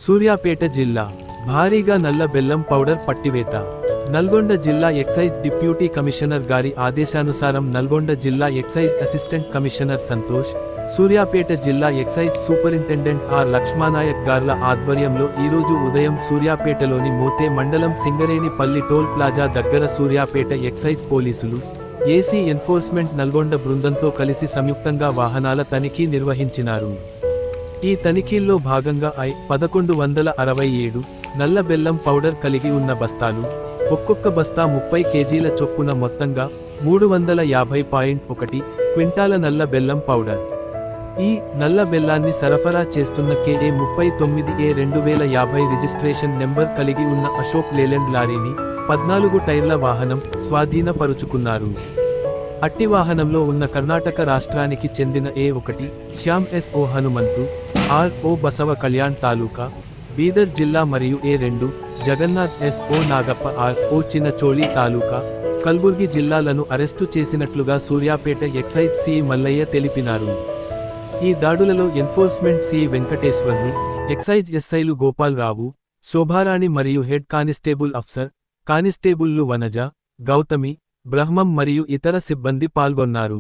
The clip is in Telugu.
సూర్యాపేట జిల్లా భారీగా నల్ల బెల్లం పౌడర్ పట్టివేత. నల్గొండ జిల్లా ఎక్సైజ్ డిప్యూటీ కమిషనర్ గారి ఆదేశానుసారం నల్గొండ జిల్లా excise assistant commissioner Santosh, Suryapet జిల్లా ఎక్సైజ్ సూపరింటెండెంట్ ఆర్ లక్ష్మానాయక్ గార్ల ఆధ్వర్యంలో ఈరోజు ఉదయం సూర్యాపేటలోని మోతే మండలం సింగరేణిపల్లి టోల్ ప్లాజా దగ్గర సూర్యాపేట ఎక్సైజ్ పోలీసులు, ఏసీ ఎన్ఫోర్స్మెంట్ నల్గొండ బృందంతో కలిసి సంయుక్తంగా వాహనాల తనిఖీ నిర్వహించినారు. ఈ తనిఖీల్లో భాగంగా 1167 నల్ల బెల్లం పౌడర్ కలిగి ఉన్న బస్తాలు, ఒక్కొక్క బస్తా 30 కేజీల చొప్పున మొత్తంగా 350.1 క్వింటాల నల్ల బెల్లం పౌడర్. ఈ నల్ల బెల్లాన్ని సరఫరా చేస్తున్న KA 39A2050 రిజిస్ట్రేషన్ నెంబర్ కలిగి ఉన్న అశోక్ లేలాండ్ లారీని 14 టైర్ల వాహనం స్వాధీనపరుచుకున్నారు. అట్టి వాహనంలో ఉన్న కర్ణాటక రాష్ట్రానికి చెందిన A1 Shyam SO Hanumanthu, RO Basava Kalyan తాలూకా, బీదర్ జిల్లా మరియు A2 Jagannadh SO Nagappa RO చిన్నచోళి తాలూకా, కల్బుర్గి జిల్లాలను అరెస్టు చేసినట్లుగా సూర్యాపేట ఎక్సైజ్ CI మల్లయ్య తెలిపినారు. ఈ దాడులలో ఎన్ఫోర్స్మెంట్ CI వెంకటేశ్వర్లు, ఎక్సైజ్ SIలు గోపాల్ రావు, శోభారాణి మరియు హెడ్ కానిస్టేబుల్ అఫ్సర్, కానిస్టేబుల్లు వనజ, గౌతమి, బ్రహ్మం మరియు ఇతర సిబ్బంది పాల్గొన్నారు.